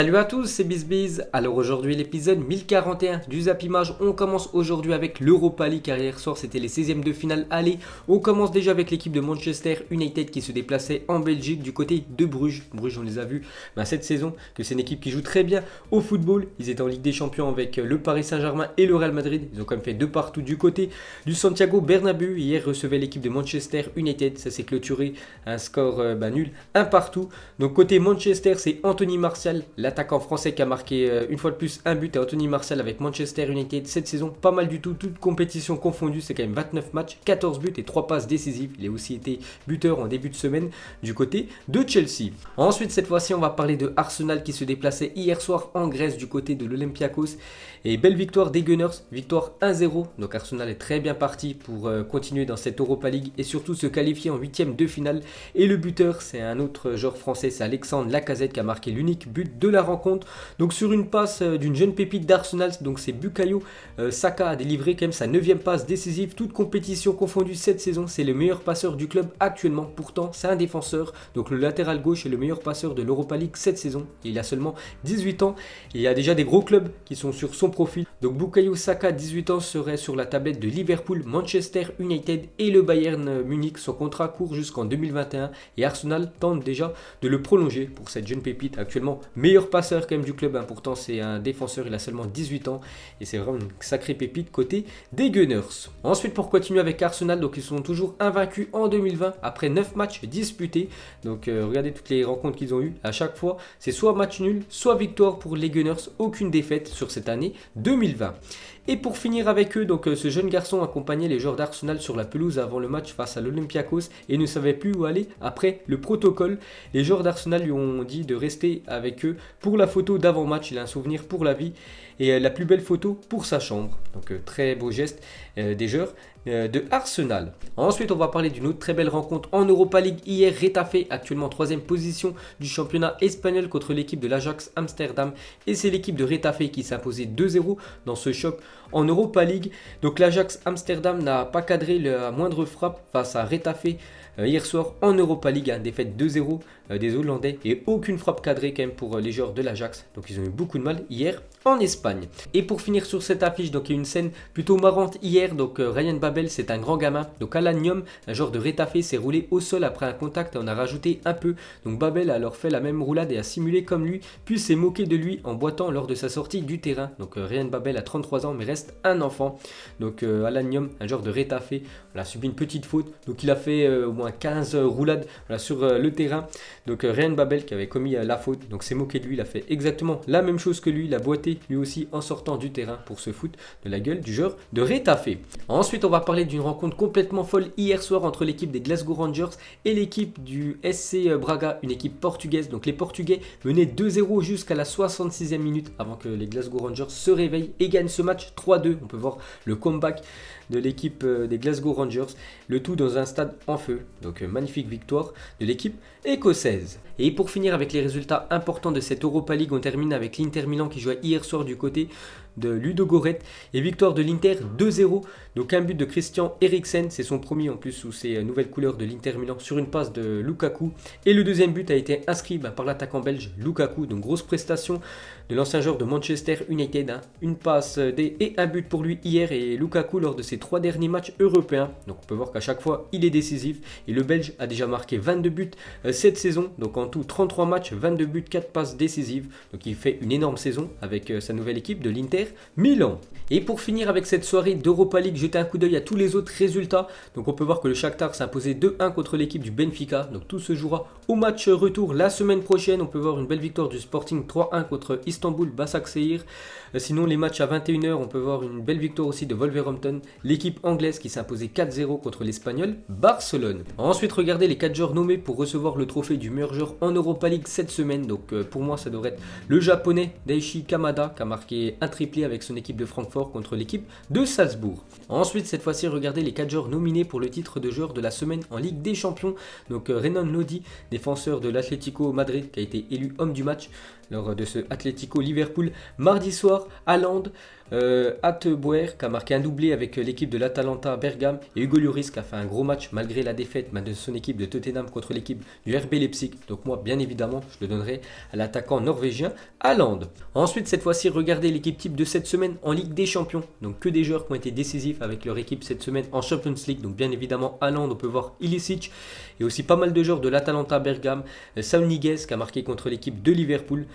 Salut à tous, c'est BizBiz. Alors aujourd'hui l'épisode 1041 du Zap Image. On commence aujourd'hui avec l'Europa League car hier soir c'était les 16e de finale aller. On commence déjà avec l'équipe de Manchester United qui se déplaçait en Belgique du côté de Bruges. Bruges on les a vus cette saison que c'est une équipe qui joue très bien au football. Ils étaient en Ligue des Champions avec le Paris Saint-Germain et le Real Madrid. Ils ont quand même fait 2 partout du côté du Santiago Bernabéu. Hier recevait l'équipe de Manchester United. Ça s'est clôturé un score nul, un partout. Donc côté Manchester c'est Anthony Martial, l'attaquant français qui a marqué une fois de plus un but à Anthony Martial avec Manchester United cette saison. Pas mal du tout, toute compétition confondue, c'est quand même 29 matchs, 14 buts et 3 passes décisives. Il a aussi été buteur en début de semaine du côté de Chelsea. Ensuite, cette fois-ci, on va parler de Arsenal qui se déplaçait hier soir en Grèce du côté de l'Olympiakos. Et belle victoire des Gunners, victoire 1-0. Donc Arsenal est très bien parti pour continuer dans cette Europa League et surtout se qualifier en 8e de finale. Et le buteur, c'est un autre joueur français, c'est Alexandre Lacazette qui a marqué l'unique but de la rencontre. Donc sur une passe d'une jeune pépite d'Arsenal, donc c'est Bukayo Saka a délivré quand même sa 9e passe décisive, toute compétition confondue cette saison. C'est le meilleur passeur du club actuellement, pourtant c'est un défenseur. Donc le latéral gauche est le meilleur passeur de l'Europa League cette saison. Il a seulement 18 ans et il y a déjà des gros clubs qui sont sur son profil. Donc Bukayo Saka, 18 ans, serait sur la tablette de Liverpool, Manchester United et le Bayern Munich. Son contrat court jusqu'en 2021 et Arsenal tente déjà de le prolonger pour cette jeune pépite actuellement meilleur passeur quand même du club. Pourtant c'est un défenseur, il a seulement 18 ans et c'est vraiment une sacrée pépite côté des Gunners. Ensuite pour continuer avec Arsenal, donc ils sont toujours invaincus en 2020 après 9 matchs disputés. Donc regardez toutes les rencontres qu'ils ont eues, à chaque fois c'est soit match nul, soit victoire pour les Gunners, aucune défaite sur cette année 2020. Et pour finir avec eux, donc ce jeune garçon accompagnait les joueurs d'Arsenal sur la pelouse avant le match face à l'Olympiakos et ne savait plus où aller après le protocole. Les joueurs d'Arsenal lui ont dit de rester avec eux pour la photo d'avant-match. Il a un souvenir pour la vie et la plus belle photo pour sa chambre. Donc très beau geste des joueurs de Arsenal. Ensuite, on va parler d'une autre très belle rencontre en Europa League. Hier, Retafe, actuellement 3e position du championnat espagnol contre l'équipe de l'Ajax Amsterdam. Et c'est l'équipe de Retafe qui s'est imposée 2-0 dans ce choc en Europa League. Donc l'Ajax Amsterdam n'a pas cadré la moindre frappe face à Retafe hier soir en Europa League. Défaite 2-0 des Hollandais et aucune frappe cadrée quand même pour les joueurs de l'Ajax. Donc ils ont eu beaucoup de mal hier en Espagne. Et pour finir sur cette affiche, donc il y a une scène plutôt marrante hier. Donc Ryan Babel, c'est un grand gamin. Donc Alan Nyom, un joueur de Retafe, s'est roulé au sol après un contact et on a rajouté un peu. Donc Babel a alors fait la même roulade et a simulé comme lui, puis s'est moqué de lui en boitant lors de sa sortie du terrain. Donc Ryan Babel a 33 ans mais reste un enfant. Donc Alan Nyom, un joueur de Retafe, on a subi une petite faute. Donc il a fait au moins 15 roulades sur le terrain. Donc Ryan Babel qui avait commis la faute, donc s'est moqué de lui, il a fait exactement la même chose que lui, il a boité lui aussi en sortant du terrain pour se foutre de la gueule du joueur de Retafe. Ensuite on va parler d'une rencontre complètement folle hier soir entre l'équipe des Glasgow Rangers et l'équipe du SC Braga, une équipe portugaise. Donc les Portugais menaient 2-0 jusqu'à la 66e minute avant que les Glasgow Rangers se réveillent et gagnent ce match 3-2. On peut voir le comeback de l'équipe des Glasgow Rangers, le tout dans un stade en feu. Donc magnifique victoire de l'équipe écossaise. Et pour finir avec les résultats importants de cette Europa League, on termine avec l'Inter Milan qui jouait hier soir du côté de Ludogorets et victoire de l'Inter 2-0. Donc un but de Christian Eriksen, c'est son premier en plus sous ses nouvelles couleurs de l'Inter Milan sur une passe de Lukaku. Et le deuxième but a été inscrit par l'attaquant belge Lukaku. Donc grosse prestation de l'ancien joueur de Manchester United. Une passe et un but pour lui hier et Lukaku lors de ses 3 derniers matchs européens. Donc on peut voir qu'à chaque fois il est décisif et le belge a déjà marqué 22 buts cette saison. Donc en tout 33 matchs, 22 buts, 4 passes décisives. Donc il fait une énorme saison avec sa nouvelle équipe de l'Inter Milan. Et pour finir avec cette soirée d'Europa League, jetez un coup d'œil à tous les autres résultats. Donc on peut voir que le Shakhtar s'est imposé 2-1 contre l'équipe du Benfica. Donc tout se jouera au match retour la semaine prochaine. On peut voir une belle victoire du Sporting 3-1 contre Istanbul Başakşehir. Sinon les matchs à 21h, on peut voir une belle victoire aussi de Wolverhampton, l'équipe anglaise qui s'est imposée 4-0 contre l'Espagnol Barcelone. Ensuite regardez les 4 joueurs nommés pour recevoir le trophée du meilleur joueur en Europa League cette semaine. Donc pour moi ça devrait être le japonais Daichi Kamada qui a marqué un triplé avec son équipe de Francfort contre l'équipe de Salzbourg. Ensuite cette fois-ci regardez les 4 joueurs nominés pour le titre de joueur de la semaine en Ligue des Champions. Donc Renan Lodi, défenseur de l'Atlético Madrid qui a été élu homme du match. lors de ce Atlético Liverpool. Mardi soir, Haaland, Atteboer qui a marqué un doublé avec l'équipe de l'Atalanta Bergame et Hugo Lloris qui a fait un gros match malgré la défaite de son équipe de Tottenham contre l'équipe du RB Leipzig. Donc moi, bien évidemment, je le donnerai à l'attaquant norvégien Haaland. Ensuite, cette fois-ci, regardez l'équipe type de cette semaine en Ligue des Champions. Donc que des joueurs qui ont été décisifs avec leur équipe cette semaine en Champions League. Donc bien évidemment, Haaland, on peut voir Ilicic et aussi pas mal de joueurs de l'Atalanta Bergame. Saúl Ñíguez qui a marqué contre l'équipe de Liverpool.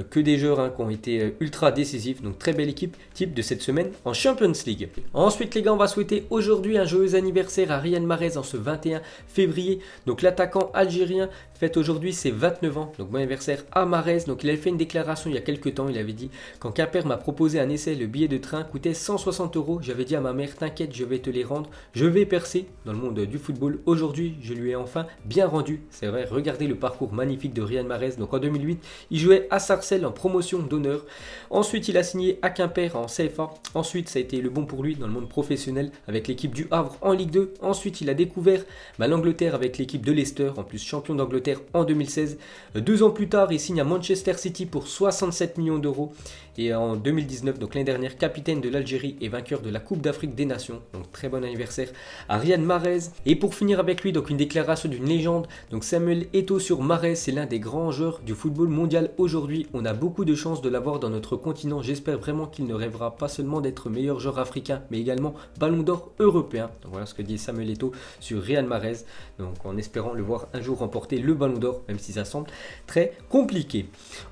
Que des joueurs qui ont été ultra décisifs. Donc très belle équipe type de cette semaine en Champions League. Ensuite les gars, on va souhaiter aujourd'hui un joyeux anniversaire à Riyad Mahrez en ce 21 février. Donc l'attaquant algérien fête aujourd'hui ses 29 ans. Donc bon anniversaire à Mahrez. Donc il avait fait une déclaration il y a quelques temps. Il avait dit: quand Quimper m'a proposé un essai, le billet de train coûtait 160 €. J'avais dit à ma mère: t'inquiète, je vais te les rendre. Je vais percer dans le monde du football. Aujourd'hui, je lui ai enfin bien rendu. C'est vrai, regardez le parcours magnifique de Riyad Mahrez. Donc en 2008, il jouait à Sarcelles en promotion d'honneur. Ensuite, il a signé à Quimper en CFA. Ensuite, ça a été le bon pour lui dans le monde professionnel avec l'équipe du Havre en Ligue 2. Ensuite, il a découvert l'Angleterre avec l'équipe de Leicester, en plus champion d'Angleterre en 2016. 2 ans plus tard, il signe à Manchester City pour 67 millions d'euros. Et en 2019, donc l'année dernière, capitaine de l'Algérie et vainqueur de la Coupe d'Afrique des Nations. Donc très bon anniversaire à Riyad Mahrez. Et pour finir avec lui, donc une déclaration d'une légende. Donc Samuel Eto'o sur Mahrez, c'est l'un des grands joueurs du football mondial aujourd'hui. On a beaucoup de chance de l'avoir dans notre continent. J'espère vraiment qu'il ne rêvera pas seulement d'être meilleur joueur africain, mais également ballon d'or européen. Donc voilà ce que dit Samuel Eto'o sur Riyad Mahrez. Donc en espérant le voir un jour remporter le ballon d'or, même si ça semble très compliqué.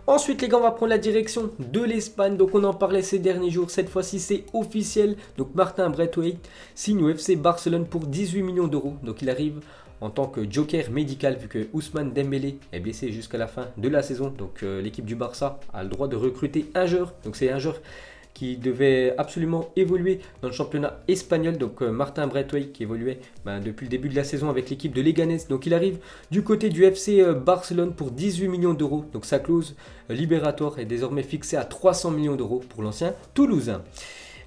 Ensuite les gars, on va prendre la direction de l'Espagne. Donc on en parlait ces derniers jours. Cette fois-ci c'est officiel. Donc Martin Braithwaite signe au FC Barcelone pour 18 millions d'euros. Donc il arrive en tant que joker médical vu que Ousmane Dembélé est blessé jusqu'à la fin de la saison. Donc l'équipe du Barça a le droit de recruter un joueur. Donc c'est un joueur qui devait absolument évoluer dans le championnat espagnol. Donc Martin Braithwaite qui évoluait depuis le début de la saison avec l'équipe de Leganés. Donc il arrive du côté du FC Barcelone pour 18 millions d'euros. Donc sa clause libératoire est désormais fixée à 300 millions d'euros pour l'ancien Toulousain.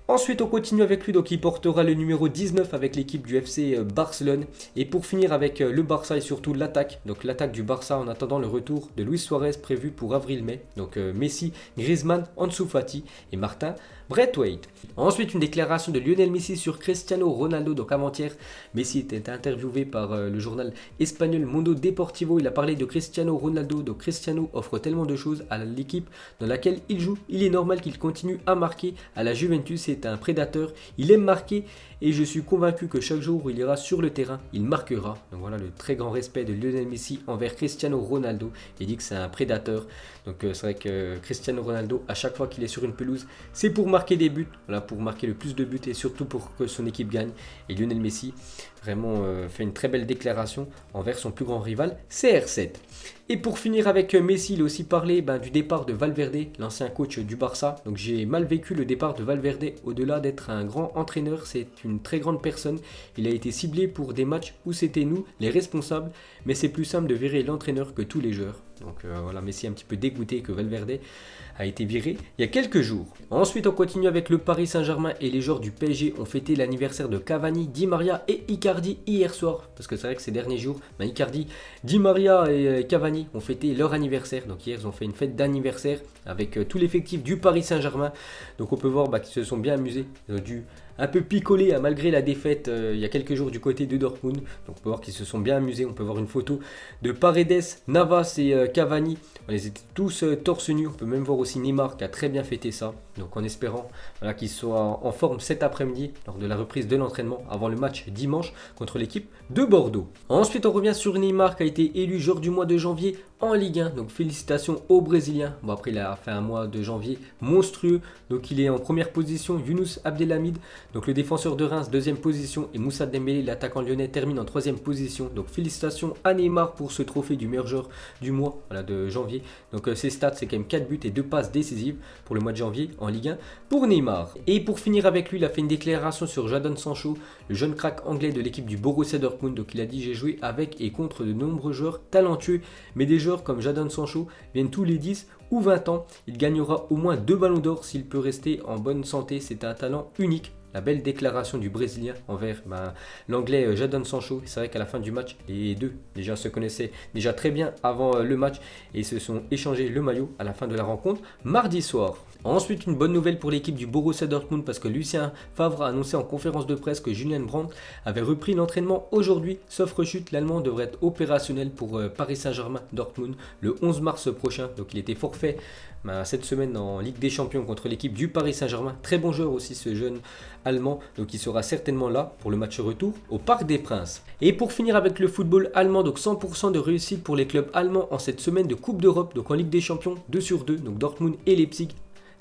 Ensuite, on continue avec lui, donc il portera le numéro 19 avec l'équipe du FC Barcelone. Et pour finir avec le Barça et surtout l'attaque, donc l'attaque du Barça en attendant le retour de Luis Suarez prévu pour avril-mai. Donc Messi, Griezmann, Ansu Fati et Martin Braithwaite. Ensuite, une déclaration de Lionel Messi sur Cristiano Ronaldo. Donc avant-hier, Messi était interviewé par le journal espagnol Mundo Deportivo. Il a parlé de Cristiano Ronaldo. Donc Cristiano offre tellement de choses à l'équipe dans laquelle il joue. Il est normal qu'il continue à marquer à la Juventus. C'est un prédateur. Il aime marquer et je suis convaincu que chaque jour où il ira sur le terrain, il marquera. Donc voilà le très grand respect de Lionel Messi envers Cristiano Ronaldo. Il dit que c'est un prédateur. Donc c'est vrai que Cristiano Ronaldo, à chaque fois qu'il est sur une pelouse, c'est pour marquer des buts, voilà, pour marquer le plus de buts et surtout pour que son équipe gagne. Et Lionel Messi vraiment fait une très belle déclaration envers son plus grand rival, CR7. Et pour finir avec Messi, il a aussi parlé du départ de Valverde, l'ancien coach du Barça. Donc j'ai mal vécu le départ de Valverde. Au-delà d'être un grand entraîneur, c'est une très grande personne. Il a été ciblé pour des matchs où c'était nous, les responsables. Mais c'est plus simple de virer l'entraîneur que tous les joueurs. Donc voilà, Messi est un petit peu dégoûté que Valverde a été viré il y a quelques jours. Ensuite, on continue avec le Paris Saint-Germain et les joueurs du PSG ont fêté l'anniversaire de Cavani, Di Maria et Icardi hier soir. Parce que c'est vrai que ces derniers jours, Icardi, Di Maria et Cavani ont fêté leur anniversaire. Donc hier, ils ont fait une fête d'anniversaire avec tout l'effectif du Paris Saint-Germain. Donc on peut voir qu'ils se sont bien amusés. Ils ont dû un peu picolé malgré la défaite il y a quelques jours du côté de Dortmund. Donc on peut voir qu'ils se sont bien amusés. On peut voir une photo de Paredes, Navas et Cavani. Ils étaient tous torse nu. On peut même voir aussi Neymar qui a très bien fêté ça. Donc en espérant qu'ils soient en forme cet après-midi lors de la reprise de l'entraînement avant le match dimanche contre l'équipe de Bordeaux. Ensuite on revient sur Neymar qui a été élu joueur du mois de janvier en Ligue 1. Donc félicitations aux Brésiliens. Bon après il a fait un mois de janvier monstrueux. Donc il est en première position. Younous Abdelhamid, donc le défenseur de Reims, deuxième position. Et Moussa Dembélé, l'attaquant lyonnais, termine en troisième position. Donc félicitations à Neymar pour ce trophée du meilleur joueur du mois de janvier. Donc ses stats c'est quand même 4 buts et 2 passes décisives pour le mois de janvier en Ligue 1 pour Neymar. Et pour finir avec lui, il a fait une déclaration sur Jadon Sancho, le jeune crack anglais de l'équipe du Borussia Dortmund. Donc il a dit: j'ai joué avec et contre de nombreux joueurs talentueux, mais des joueurs comme Jadon Sancho viennent tous les 10 ou 20 ans. Il gagnera au moins 2 ballons d'or s'il peut rester en bonne santé. C'est un talent unique. la belle déclaration du Brésilien envers l'Anglais Jadon Sancho. C'est vrai qu'à la fin du match, les deux déjà se connaissaient déjà très bien avant le match et se sont échangés le maillot à la fin de la rencontre mardi soir. Ensuite, une bonne nouvelle pour l'équipe du Borussia Dortmund parce que Lucien Favre a annoncé en conférence de presse que Julian Brandt avait repris l'entraînement aujourd'hui. Sauf rechute, l'Allemand devrait être opérationnel pour Paris Saint-Germain Dortmund le 11 mars prochain. Donc il était forfait cette semaine en Ligue des Champions contre l'équipe du Paris Saint-Germain. Très bon joueur aussi ce jeune Allemand. Donc il sera certainement là pour le match retour au Parc des Princes. Et pour finir avec le football allemand, donc 100% de réussite pour les clubs allemands en cette semaine de Coupe d'Europe. Donc en Ligue des Champions, 2 sur 2. Donc Dortmund et Leipzig.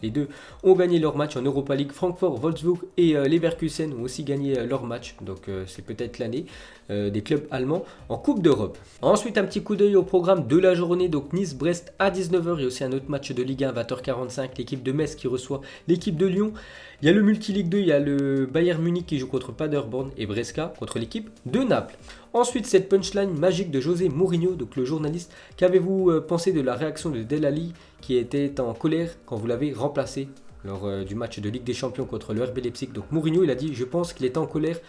Les deux ont gagné leur match en Europa League. Francfort, Wolfsburg et Leverkusen ont aussi gagné leur match. Donc c'est peut-être l'année des clubs allemands en Coupe d'Europe. Ensuite, un petit coup d'œil au programme de la journée. Donc Nice-Brest à 19h. Il y a aussi un autre match de Ligue 1 à 20h45. L'équipe de Metz qui reçoit l'équipe de Lyon. Il y a le Multi-Ligue 2. Il y a le Bayern Munich qui joue contre Paderborn et Brescia contre l'équipe de Naples. Ensuite, cette punchline magique de José Mourinho, donc le journaliste. Qu'avez-vous pensé de la réaction de Dele Alli qui était en colère quand vous l'avez remplacé lors du match de Ligue des Champions contre le RB Leipzig? Donc Mourinho, il a dit « Je pense qu'il est en colère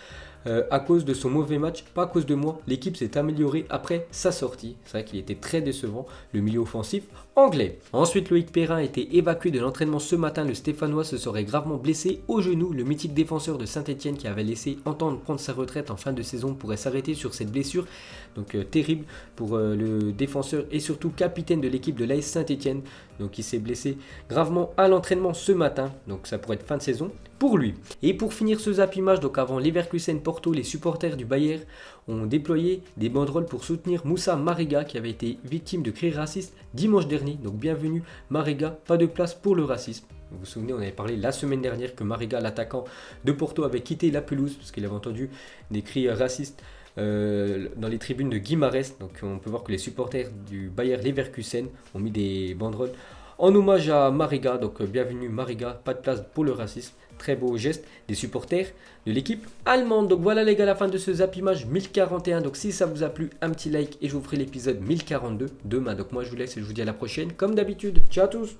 à cause de son mauvais match, pas à cause de moi. L'équipe s'est améliorée après sa sortie. » C'est vrai qu'il était très décevant, le milieu offensif anglais. Ensuite, Loïc Perrin a été évacué de l'entraînement ce matin. Le Stéphanois se serait gravement blessé au genou. Le mythique défenseur de Saint-Etienne qui avait laissé entendre prendre sa retraite en fin de saison pourrait s'arrêter sur cette blessure. Donc terrible pour le défenseur et surtout capitaine de l'équipe de l'AS Saint-Etienne. Donc il s'est blessé gravement à l'entraînement ce matin. Donc ça pourrait être fin de saison pour lui. Et pour finir ce Zap Image, donc avant Leverkusen Porto, les supporters du Bayern ont déployé des banderoles pour soutenir Moussa Marega qui avait été victime de cris racistes dimanche dernier. Donc bienvenue Marega, pas de place pour le racisme. Vous vous souvenez, on avait parlé la semaine dernière que Marega, l'attaquant de Porto, avait quitté la pelouse parce qu'il avait entendu des cris racistes dans les tribunes de Guimarães. Donc on peut voir que les supporters du Bayer Leverkusen ont mis des banderoles en hommage à Marega. Donc bienvenue Marega, pas de place pour le racisme. Très beau geste des supporters de l'équipe allemande. Donc voilà les gars, la fin de ce Zap Image 1041. Donc si ça vous a plu, un petit like et je vous ferai l'épisode 1042 demain. Donc moi je vous laisse et je vous dis à la prochaine comme d'habitude. Ciao à tous.